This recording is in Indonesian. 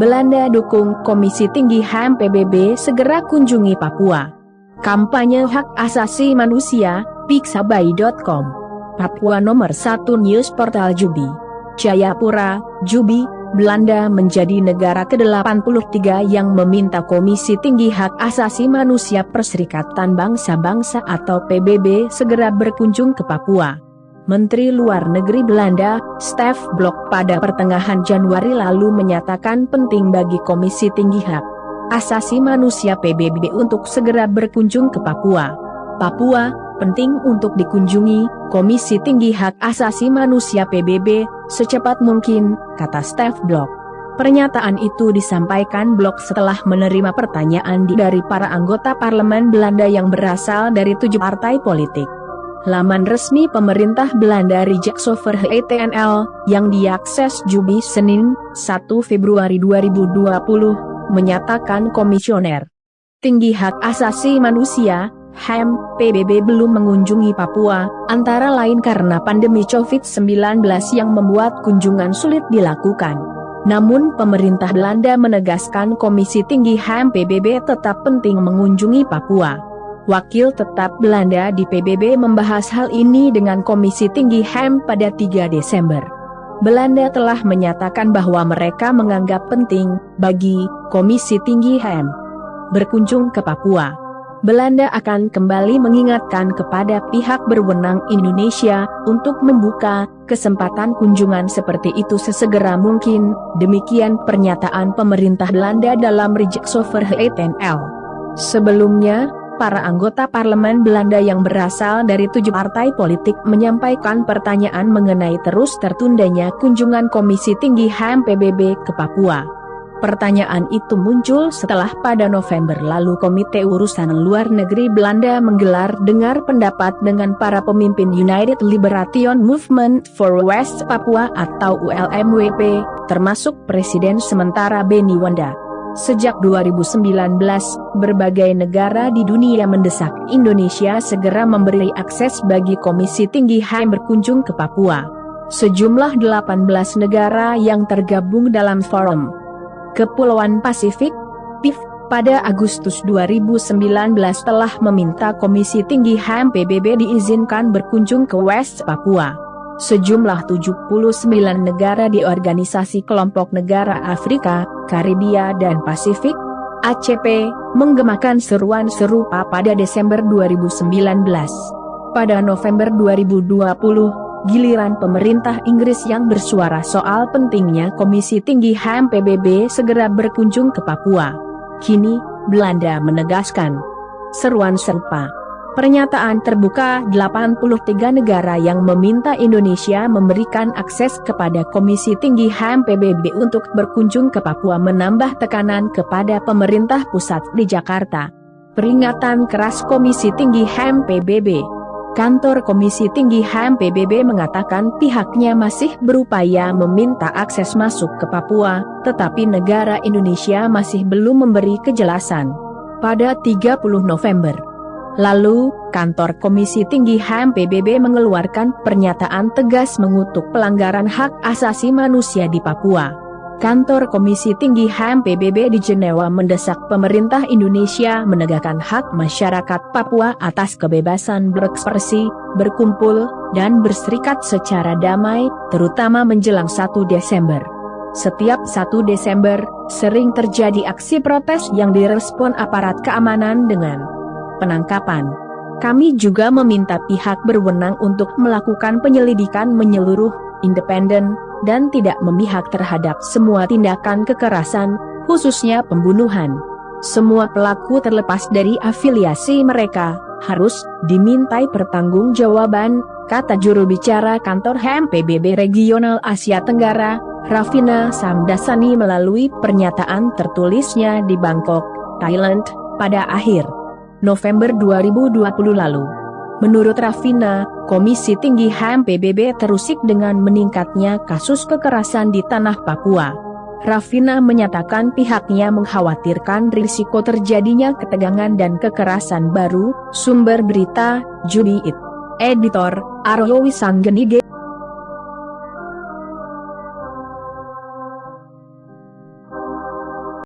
Belanda dukung Komisi Tinggi HAM PBB segera kunjungi Papua. Kampanye hak asasi manusia, pixabay.com. Papua nomor 1 news portal Jubi. Jayapura, Jubi, Belanda menjadi negara ke-83 yang meminta Komisi Tinggi Hak Asasi Manusia Perserikatan Bangsa-Bangsa atau PBB segera berkunjung ke Papua. Menteri Luar Negeri Belanda, Stef Blok pada pertengahan Januari lalu menyatakan penting bagi Komisi Tinggi Hak Asasi Manusia PBB untuk segera berkunjung ke Papua. Papua penting untuk dikunjungi Komisi Tinggi Hak Asasi Manusia PBB secepat mungkin, kata Stef Blok. Pernyataan itu disampaikan Blok setelah menerima pertanyaan dari para anggota parlemen Belanda yang berasal dari 7 partai politik. Laman resmi pemerintah Belanda Rijkshoverheid.nl yang diakses Jubi Senin, 1 Februari 2020, menyatakan Komisioner Tinggi Hak Asasi Manusia, HAM, PBB belum mengunjungi Papua, antara lain karena pandemi COVID-19 yang membuat kunjungan sulit dilakukan. Namun pemerintah Belanda menegaskan Komisi Tinggi HAM PBB tetap penting mengunjungi Papua. Wakil tetap Belanda di PBB membahas hal ini dengan Komisi Tinggi HAM pada 3 Desember. Belanda telah menyatakan bahwa mereka menganggap penting bagi Komisi Tinggi HAM berkunjung ke Papua. Belanda akan kembali mengingatkan kepada pihak berwenang Indonesia untuk membuka kesempatan kunjungan seperti itu sesegera mungkin, demikian pernyataan pemerintah Belanda dalam Rijkshoverheid.nl. Sebelumnya, para anggota parlemen Belanda yang berasal dari 7 partai politik menyampaikan pertanyaan mengenai terus tertundanya kunjungan Komisi Tinggi HAM PBB ke Papua. Pertanyaan itu muncul setelah pada November lalu Komite Urusan Luar Negeri Belanda menggelar dengar pendapat dengan para pemimpin United Liberation Movement for West Papua atau ULMWP, termasuk Presiden sementara Benny Wanda. Sejak 2019, berbagai negara di dunia mendesak Indonesia segera memberi akses bagi Komisi Tinggi HAM berkunjung ke Papua. Sejumlah 18 negara yang tergabung dalam Forum Kepulauan Pasifik, PIF, pada Agustus 2019 telah meminta Komisi Tinggi HAM PBB diizinkan berkunjung ke West Papua. Sejumlah 79 negara di Organisasi Kelompok Negara Afrika, Karibia dan Pasifik, ACP, menggemakan seruan serupa pada Desember 2019. Pada November 2020, giliran pemerintah Inggris yang bersuara soal pentingnya Komisi Tinggi HAM PBB segera berkunjung ke Papua. Kini, Belanda menegaskan seruan serupa. Pernyataan terbuka 83 negara yang meminta Indonesia memberikan akses kepada Komisi Tinggi HAM PBB untuk berkunjung ke Papua menambah tekanan kepada pemerintah pusat di Jakarta. Peringatan keras Komisi Tinggi HAM PBB. Kantor Komisi Tinggi HAM PBB mengatakan pihaknya masih berupaya meminta akses masuk ke Papua, tetapi negara Indonesia masih belum memberi kejelasan. Pada 30 November lalu, kantor Komisi Tinggi HAM PBB mengeluarkan pernyataan tegas mengutuk pelanggaran hak asasi manusia di Papua. Kantor Komisi Tinggi HAM PBB di Jenewa mendesak pemerintah Indonesia menegakkan hak masyarakat Papua atas kebebasan berekspresi, berkumpul, dan berserikat secara damai, terutama menjelang 1 Desember. Setiap 1 Desember, sering terjadi aksi protes yang direspon aparat keamanan dengan penangkapan. Kami juga meminta pihak berwenang untuk melakukan penyelidikan menyeluruh, independen, dan tidak memihak terhadap semua tindakan kekerasan, khususnya pembunuhan. Semua pelaku terlepas dari afiliasi mereka, harus dimintai pertanggungjawaban, kata juru bicara kantor HAM PBB Regional Asia Tenggara, Ravina Samdasani melalui pernyataan tertulisnya di Bangkok, Thailand, pada akhir November 2020 lalu. Menurut Ravina, Komisi Tinggi HAM PBB terusik dengan meningkatnya kasus kekerasan di tanah Papua. Ravina menyatakan pihaknya mengkhawatirkan risiko terjadinya ketegangan dan kekerasan baru. Sumber berita, Jubi It. Editor, Aryo Wisanggeni